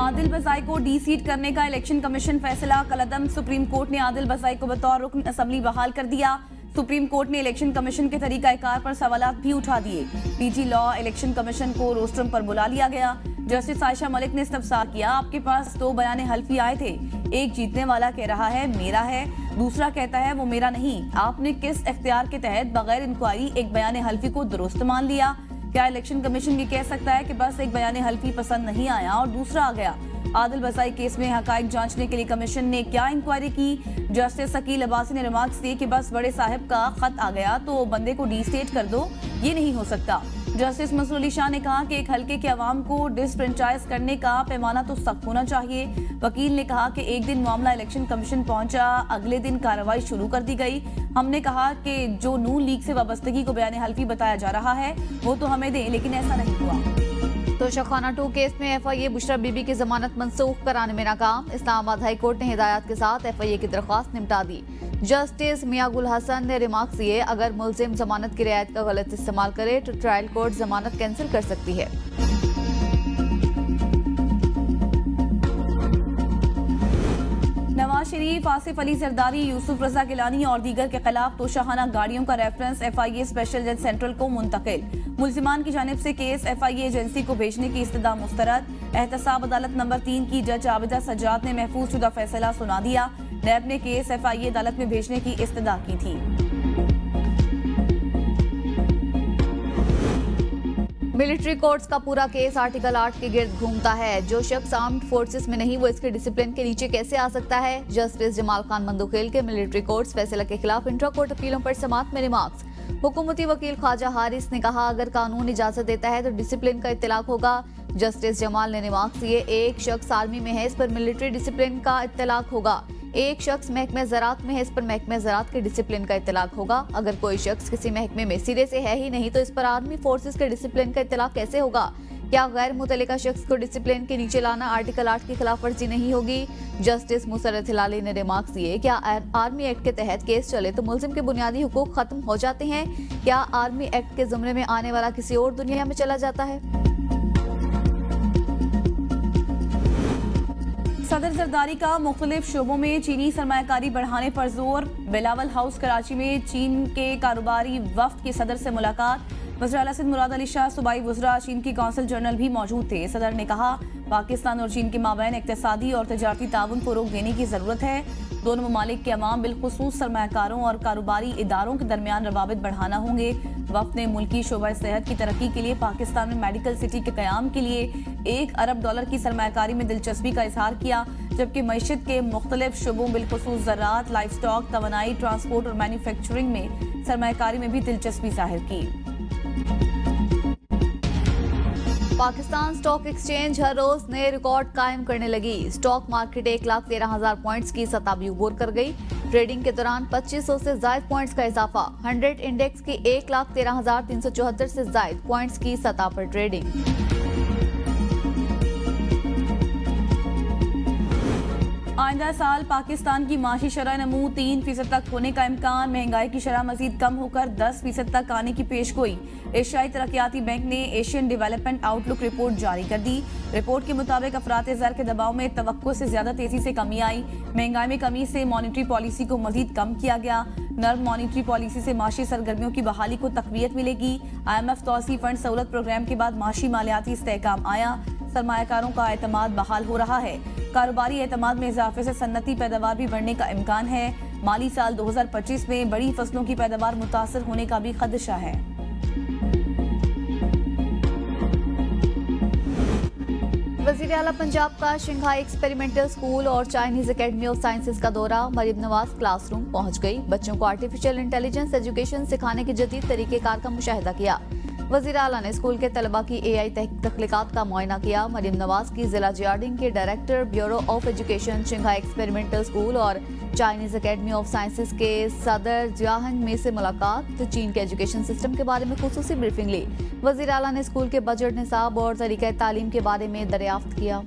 आदिल बज़ाई को D seat करने का इलेक्शन कमीशन फैसला। कलअदम सुप्रीम कोर्ट ने आदिल बज़ाई को बतौर रुकन असेंबली बहाल कर दिया। सुप्रीम कोर्ट ने इलेक्शन कमीशन के तरीकाकार पर सवालात भी उठा दिए। पीजी लॉ इलेक्शन कमीशन को रोस्ट्रम पर बुला लिया गया। जस्टिस आयशा मलिक ने इस्तफसार किया, आपके पास 2 बयान हल्फी आए थे, एक जीतने वाला कह रहा है मेरा है, दूसरा कहता है वो मेरा नहीं। आपने किस इख्तियार के तहत बगैर इंक्वायरी एक बयान हल्फी को दुरुस्त मान लिया? क्या इलेक्शन कमीशन ये कह सकता है कि बस एक बयान हल्फी पसंद नहीं आया और दूसरा आ गया? आदिल बज़ाई केस में हकाइक जांचने के लिए कमीशन ने क्या इंक्वायरी की? जस्टिस शकील अब्बासी ने रिमार्क्स दिए कि बस बड़े साहब का खत आ गया तो बंदे को डी स्टेट कर दो, ये नहीं हो सकता। जस्टिस मंसूर अली शाह ने कहा कि एक हल्के के अवाम को डिसफ्रेंचाइज करने का पैमाना तो सख्त होना चाहिए। वकील ने कहा कि एक दिन मामला इलेक्शन कमीशन पहुंचा, अगले दिन कार्रवाई शुरू कर दी गई। हमने कहा कि जो नून लीग से वाबस्तगी को बयान हल्फी बताया जा रहा है वो तो हमें दें, लेकिन ऐसा नहीं हुआ। तोशाखाना 2 केस में एफआईए बुशरा बीबी की जमानत मंसूख कराने में नाकाम। इस्लामाबाद हाई कोर्ट ने हिदायत के साथ एफआईए की दरख्वास्त निपटा दी। जस्टिस मियां गुल हसन ने रिमार्क्स दिए, अगर मुलजिम जमानत की रियायत का गलत इस्तेमाल करे तो ट्रायल कोर्ट जमानत कैंसिल कर सकती है। नवाज शरीफ, आसिफ अली जरदारी, यूसुफ रजा गिलानी और दीगर के खिलाफ तोशाखाना गाड़ियों का रेफरेंस एफआईए स्पेशल जज सेंट्रल को मुंतकिल। मुल्जिमान की जानिब से केस एफआईए एजेंसी को भेजने की इस्तदा मुस्तरद। एहतसाब अदालत नंबर 3 की जज आबिदा सज्जाद ने महफूज शुदा फैसला सुना दिया। नैब ने केस एफआईए अदालत में भेजने की इस्तदा की थी। मिलिट्री कोर्ट्स का पूरा केस आर्टिकल 8 के गिर्द घूमता है। जो शख्स आर्म्ड फोर्सेस में नहीं वो इसके डिसिप्लिन के नीचे कैसे आ सकता है? जस्टिस जमाल खान मंदुखेल के मिलिट्री कोर्ट्स फैसला के खिलाफ इंट्रा कोर्ट अपीलों पर समाअत में रिमार्क्स। हुकूमती वकील ख्वाजा हारिस ने कहा, अगर कानून इजाजत देता है तो डिसिप्लिन का इत्तलाक होगा। जस्टिस जमाल ने रिमार्क्स दिए, एक शख्स आर्मी में है, इस पर मिलिट्री डिसिप्लिन का इत्तलाक होगा। एक शख्स महकमे ज़राअत में है, इस पर महकमे ज़राअत के डिसिप्लिन का इत्तलाक होगा। अगर कोई शख्स किसी महकमे में सिरे से है ही नहीं तो इस पर आर्मी फोर्सेस के डिसिप्लिन का इत्तलाक कैसे होगा? क्या गैर मुतल्लिका शख्स को डिसिप्लिन के नीचे लाना आर्टिकल 8 की खिलाफ वर्जी नहीं होगी? जस्टिस मुसर्रत हिलाली ने रिमार्क्स दिए, क्या आर्मी एक्ट के तहत केस चले तो मुल्जिम के बुनियादी हुकूक खत्म हो जाते हैं? क्या आर्मी एक्ट के जुमरे में आने वाला किसी और दुनिया में चला जाता है? सदर जरदारी का मुख्तलिफ शोबों में चीनी सरमायाकारी बढ़ाने पर जोर। बिलावल हाउस कराची में चीन के कारोबारी वफ्द की सदर से मुलाकात। वज़ीर आला सिंध मुराद अली शाह, सूबाई वज़रा, चीन की कौंसल जनरल भी मौजूद थे। सदर ने कहा, पाकिस्तान और चीन के माबैन इक़्तिसादी और तजारती ताउन को रोक देने की ज़रूरत है। दोनों ममालिक के अवाम बिलखुसूस सरमायाकारों और कारोबारी इदारों के दरमियान रवाबित बढ़ाना होंगे। वफ्द ने मुल्की शोबा सेहत की तरक्की के लिए पाकिस्तान में मेडिकल सिटी के क़याम के लिए $1 अरब की सरमायाकारी में दिलचस्पी का इजहार किया, जबकि मईशत के मुख्तलिफ शोबों बिलखुसूस ज़राअत, लाइफ स्टॉक, तवानाई, ट्रांसपोर्ट और मैन्युफैक्चरिंग में सरमायाकारी में भी दिलचस्पी जाहिर की। पाकिस्तान स्टॉक एक्सचेंज हर रोज नए रिकॉर्ड कायम करने लगी। स्टॉक मार्केट 1,13,000 पॉइंट्स की सतह भी उबूर कर गई। ट्रेडिंग के दौरान 2500 से ज्यादा पॉइंट्स का इजाफा। 100 इंडेक्स की 1,13,374 से ज्यादा पॉइंट्स की सतह पर ट्रेडिंग। आइंदा साल पाकिस्तान की माशी शरह नमू 3% तक होने का इम्कान। महंगाई की शरह मजीद कम होकर 10% तक आने की पेशगोई। एशियाई तरक्याती बैंक ने एशियन डेवलपमेंट आउटलुक रिपोर्ट जारी कर दी। रिपोर्ट के मुताबिक अफरात ज़र के दबाव में तवक्को से ज्यादा तेजी से कमी आई। महंगाई में कमी से मॉनिटरी पॉलिसी को मजीद कम किया गया। नर्म मॉनिटरी पॉलिसी से माशी सरगर्मियों की बहाली को तकवीयत मिलेगी। IMF तौसी फंड सहूलत प्रोग्राम के बाद माशी मालियाती इस्तेहकाम आया। सरमायाकारों का एतमाद बहाल हो रहा है। कारोबारी एतमाद में इजाफे से सन्नती पैदावार भी बढ़ने का इम्कान है। माली साल 2025 में बड़ी फसलों की पैदावार मुतासर होने का भी खदशा है। वज़ीर आला पंजाब का शंघाई एक्सपेरिमेंटल स्कूल और चाइनीज एकेडमी ऑफ साइंसेज का दौरा। मरियम नवाज क्लासरूम पहुंच गई। बच्चों को आर्टिफिशियल इंटेलिजेंस एजुकेशन सिखाने के जदीद तरीक़ेकार का मुशाहिदा किया। वज़ीर आला ने स्कूल के तलबा की AI तख्लीकात का मुआयना किया। मरियम नवाज की जिला जियाडिंग के director bureau of education, Shanghai experimental school और चाइनीज एकेडमी ऑफ साइंसेज के सदर जियाहंग में से मुलाकात। चीन के एजुकेशन सिस्टम के बारे में खुसूसी ब्रीफिंग ली। वज़ीर आला ने स्कूल के बजट, निसाब और तरीक़े तालीम के बारे में दरियाफ्त किया।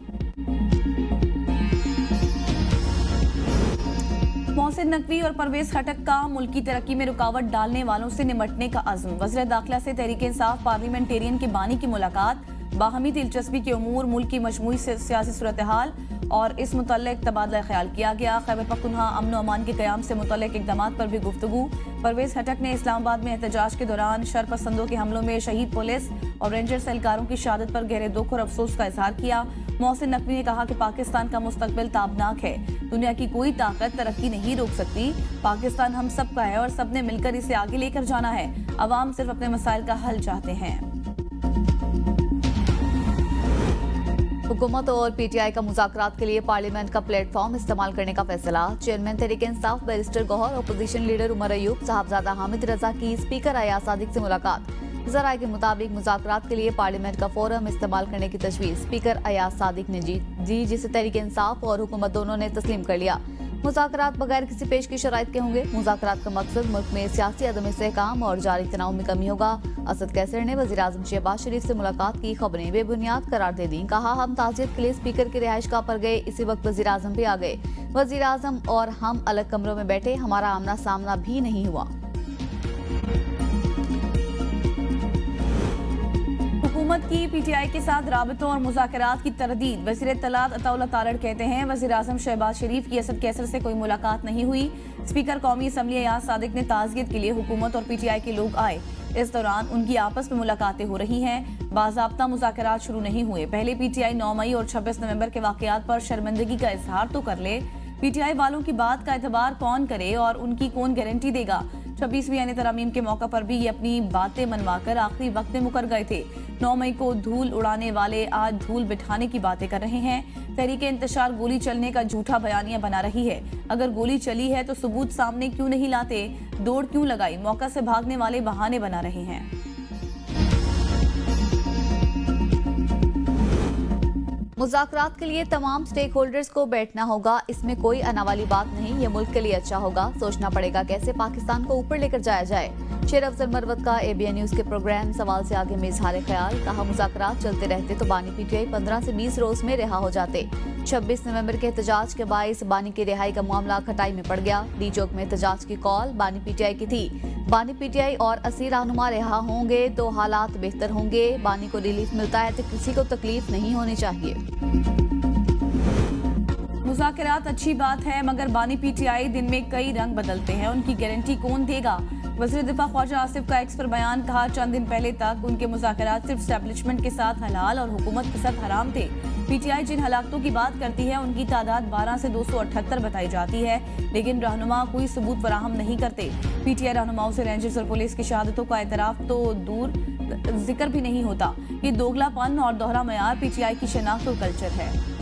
मोहसिन नकवी और परवेज खटक का मुल्की तरक्की में रुकावट डालने वालों से निमटने का अज़्म। वज़ीर दाखिला से तहरीक इंसाफ पार्लियामेंटेरियन के बानी की मुलाकात। बाहमी दिलचस्पी के उमूर, मुल्क की मजमूई सियासी सूरत हाल और इस मुतल्लिक तबादला ख्याल किया गया। खैबर पख्तूनख्वा अमन व अमान के क़याम से मुतल्लिक इक़दामात पर भी गुफ्तगू। परवेज हटक ने इस्लामाबाद में एहतजाज के दौरान शरपसंदों के हमलों में शहीद पुलिस और रेंजर्स एहलकारों की शहादत पर गहरे दुख और अफसोस का इजहार किया। मोहसिन नकवी ने कहा कि पाकिस्तान का मुस्तकबिल ताबनाक है, दुनिया की कोई ताकत तरक्की नहीं रोक सकती। पाकिस्तान हम सब का है और सबने मिलकर इसे आगे लेकर जाना है। अवाम सिर्फ अपने मसाइल का हल चाहते हैं। हुकूमत और पीटीआई का मुज़ाकरात के लिए पार्लियामेंट का प्लेटफॉर्म इस्तेमाल करने का फैसला। Chairman Tehreek Insaf barrister Gohar, opposition leader Umar Ayub, Sahibzada Hamid Raza की स्पीकर अयाज सादिक से मुलाकात। ज़राए के मुताबिक मुज़ाकरात के लिए पार्लियामेंट का फोरम इस्तेमाल करने की तजवीज़ स्पीकर अयाज सादिक ने दी, जिसे तहरीक इंसाफ और हुकूमत दोनों ने तस्लीम कर लिया। मुज़ाकरात बगैर किसी पेश की शराइत के होंगे। मुज़ाकरात का मकसद मुल्क में सियासी अदम इस्तेहकाम और जारी तनाव में कमी होगा। असद कैसर ने वज़ीर आज़म शहबाज शरीफ से मुलाकात की खबरें बेबुनियाद करार दे दी। कहा, हम ताज़ियत के लिए स्पीकर की रिहाइश गाह पर गए, इसी वक्त वज़ीर आज़म भी आ गए। वज़ीर आज़म और हम अलग कमरों में बैठे, हमारा आमना सामना भी नहीं हुआ। हुकूमत की पीटीआई के साथ राबतों और मुज़ाकरात की तरदीद। वज़ीर इत्तलात अताउल्लाह तारड़ कहते हैं, वज़ीर आज़म शहबाज शरीफ की असद कैसर से कोई मुलाकात नहीं हुई। स्पीकर कौमी असम्बली अयाज सादिक ने ताज़ियत के लिए हुकूमत और पीटीआई के लोग आए। इस दौरान उनकी आपस में मुलाकातें हो रही हैं। बाज़ाब्ता मुज़ाकरात शुरू नहीं हुए। पहले पीटीआई 9 मई और 26 नवंबर के वाक़यात पर शर्मिंदगी का इजहार तो कर ले। पीटीआई वालों की बात का एतबार कौन करे और उनकी कौन गारंटी देगा। 26वीं यानी तरमीम के मौका पर भी ये अपनी बातें मनवाकर आखिरी वक्त में मुकर गए थे। 9 मई को धूल उड़ाने वाले आज धूल बिठाने की बातें कर रहे हैं। तहरीक इंतशार गोली चलने का झूठा बयानिया बना रही है। अगर गोली चली है तो सबूत सामने क्यों नहीं लाते, दौड़ क्यों लगाई, मौका से भागने वाले बहाने बना रहे हैं। मुज़ाकरात के लिए तमाम स्टेक होल्डर्स को बैठना होगा, इसमें कोई आना वाली बात नहीं। ये मुल्क के लिए अच्छा होगा। सोचना पड़ेगा कैसे पाकिस्तान को ऊपर लेकर जाया जाए। शेर अफजल मरवत का ABN न्यूज़ के प्रोग्राम सवाल से आगे में इजहार ख्याल। कहा, मुज़ाकरात चलते रहते तो बानी पीटीआई 15 से 20 रोज में रिहा हो जाते। 26 नवंबर के एहतजाज के बाइस बानी की रिहाई का मामला खटाई में पड़ गया। डी चौक में एहतजाज की कॉल बानी पीटीआई की थी। बानी पीटीआई और असी रहनुमा रिहा होंगे तो हालात बेहतर होंगे। बानी को रिलीफ मिलता है तो किसी को तकलीफ नहीं होनी चाहिए। मुज़ाकरात अच्छी बात है, मगर बानी पीटीआई दिन में कई रंग बदलते हैं, उनकी गारंटी कौन देगा। वज़ीर दिफा ख्वाजा आसिफ का एक्स पर बयान। कहा, चंद दिन पहले तक उनके मुज़ाकरात सिर्फ एस्टेब्लिशमेंट के साथ हलाल और हुकूमत के साथ हराम थे। पीटीआई जिन हलाकतों की बात करती है उनकी तादाद 12 से 278 बताई जाती है, लेकिन रहनुमा कोई सबूत फराहम नहीं करते। पीटीआई रहनुमाओं से रेंजर्स और पुलिस की शहादतों का एतराफ़ तो दूर, जिक्र भी नहीं होता। ये दोगलापन और दोहरा मयार पीटीआई की शनाख्त और कल्चर है।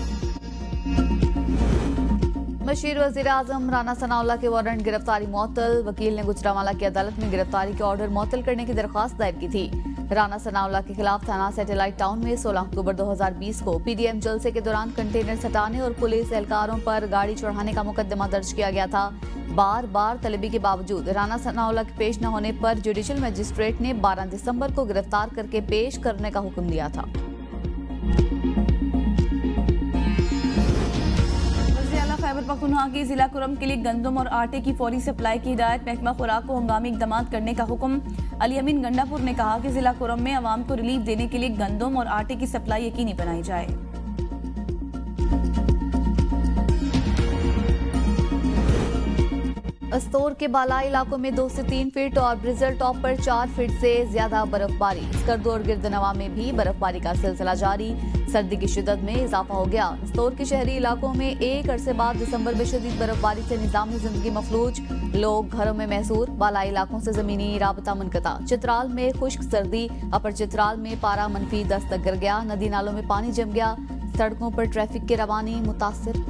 मशीर वज़ीर आज़म राना सनाउल्लाह के वारंट गिरफ्तारी मुअत्तल। वकील ने गुजरांवाला की अदालत में गिरफ्तारी के ऑर्डर मुअत्तल करने की दरख्वास्त दायर की थी। राना सनाउल्लाह के खिलाफ थाना सैटेलाइट टाउन में 16 अक्टूबर 2020 को PDM जलसे के दौरान कंटेनर हटाने और पुलिस एहलकारों पर गाड़ी चढ़ाने का मुकदमा दर्ज किया गया था। बार बार तलबी के बावजूद राना सनाउल्लाह के पेश न होने पर जुडिशल मजिस्ट्रेट ने 12 दिसंबर को गिरफ्तार करके पेश करने का हुक्म दिया था। खैबर पख्तूनख्वा की जिला कुरम के लिए गंदम और आटे की फौरी सप्लाई की हिदायत। महकमा खुराक को हंगामी इकदाम करने का हुक्म। अली अमीन गंडापुर ने कहा कि जिला कुरम में अवाम को रिलीफ देने के लिए गंदम और आटे की सप्लाई यकीनी बनाई जाए। अस्तोर के बालाई इलाकों में 2 से 3 फीट और ब्रिजल टॉप पर 4 फीट से ज्यादा बर्फबारी। स्कर्दू और गिरदनवा में भी बर्फबारी का सिलसिला जारी। सर्दी की शिद्दत में इजाफा हो गया। अस्तोर के शहरी इलाकों में एक अरसे बाद दिसंबर में शदीद बर्फबारी से निजामी जिंदगी मफलूज, लोग घरों में महसूर। बालाई इलाकों से जमीनी राबता मुनक़ता। चित्राल में खुश्क सर्दी। अपर चित्राल में पारा -10 तक गिर गया। नदी नालों में पानी जम गया। सड़कों पर ट्रैफिक की रवानी मुतासिर।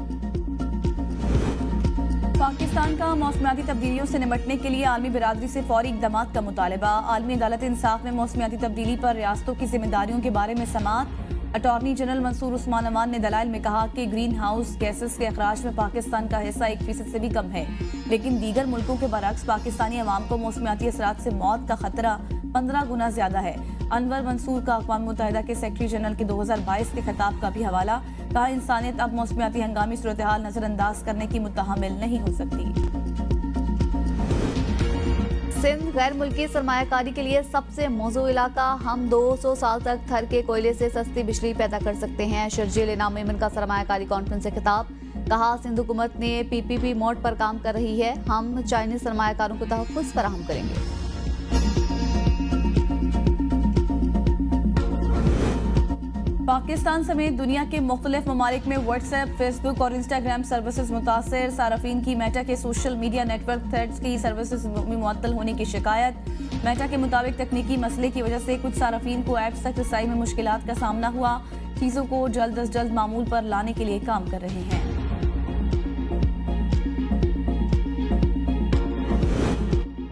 पाकिस्तान का मौसमियाती तब्दीलियों से निपटने के लिए आलमी बिरादरी से फौरी इक़दाम का मुतालबा। आलमी अदालत इंसाफ में मौसमियाती तब्दीली पर रियासतों की जिम्मेदारियों के बारे में समाअत। अटॉर्नी जनरल मंसूर उस्मान अमान ने दलाइल में कहा कि ग्रीन हाउस गैसेस के अखराज में पाकिस्तान का हिस्सा 1% से भी कम है, लेकिन दीगर मुल्कों के बरक्स पाकिस्तानी अवाम को मौसमियाती असरात से मौत का खतरा 15 गुना ज्यादा है। अनवर मंसूर का अक़वाम मुत्तहिदा के सेक्रेटरी जनरल के 2022 के खिताब का भी हवाला। कहा, इंसानियत अब मौसमियाती हंगामी सूरत हाल नजरअंदाज करने की मुतहम्मिल नहीं हो सकती। सिंध गैर मुल्की सरमायाकारी के लिए सबसे मौजूद इलाका। हम 200 साल तक थर के कोयले से सस्ती बिजली पैदा कर सकते हैं। शर्जील इनाम मेमन का सरमायाकारी कॉन्फ्रेंस से खिताब। कहा, सिंध हुकूमत ने PPP मोड पर काम कर रही है। हम चाइनीज सरमायाकारों को तहफ़्फ़ुज़ फराहम करेंगे। पाकिस्तान समेत दुनिया के मुख्तलिफ ममालिक में व्हाट्सएप, फेसबुक और इंस्टाग्राम सर्विसेज मुतासर। सार्फिन की मेटा के सोशल मीडिया नेटवर्क थ्रेड्स की सर्विसेज में मुअत्तल होने की शिकायत। मेटा के मुताबिक तकनीकी मसले की वजह से कुछ सार्फिन को ऐप्स तक रसाई में मुश्किलात का सामना हुआ। चीज़ों को जल्द अज जल्द मामूल पर लाने के लिए काम कर रहे हैं।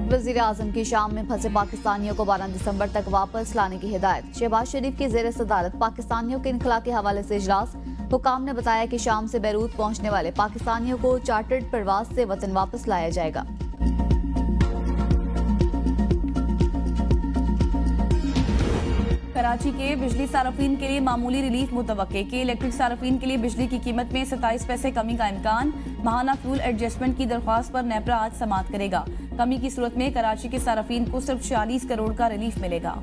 वज़ीर आज़म की शाम में फंसे पाकिस्तानियों को 12 दिसंबर तक वापस लाने की हिदायत। शहबाज शरीफ की ज़ेर सदारत पाकिस्तानियों के इनखला के हवाले से इजलास। हुकाम ने बताया कि शाम से बैरूत पहुंचने वाले पाकिस्तानियों को चार्टर्ड परवाज से वतन वापस लाया जाएगा। कराची के बिजली सार्फिन के लिए मामूली रिलीफ मुतवक्के। के इलेक्ट्रिक सार्फिन के लिए बिजली की कीमत में 27 पैसे कमी का इम्कान। माहाना फ्यूल एडजस्टमेंट की दरख्वास्त पर नेपरा आज समाअत करेगा। कमी की सूरत में कराची के सार्फिन को सिर्फ 46 करोड़ का रिलीफ मिलेगा।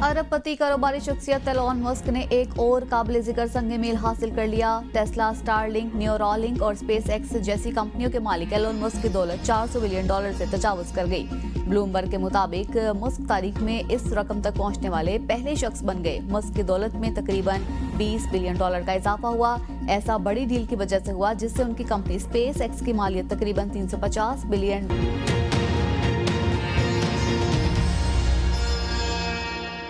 अरबपति कारोबारी शख्सियत एलोन मस्क ने एक और काबिल जिक्र संग मील हासिल कर लिया। टेस्ला, स्टारलिंक, न्यूरोलिंक और स्पेस एक्स जैसी कंपनियों के मालिक एलोन मस्क की दौलत $400 बिलियन से तजावुज कर गई। ब्लूमबर्ग के मुताबिक मस्क तारीख में इस रकम तक पहुंचने वाले पहले शख्स बन गए। मस्क की दौलत में तकरीबन $20 बिलियन का इजाफा हुआ। ऐसा बड़ी डील की वजह से हुआ जिससे उनकी कंपनी स्पेस एक्स की मालियत तकरीबन $350 बिलियन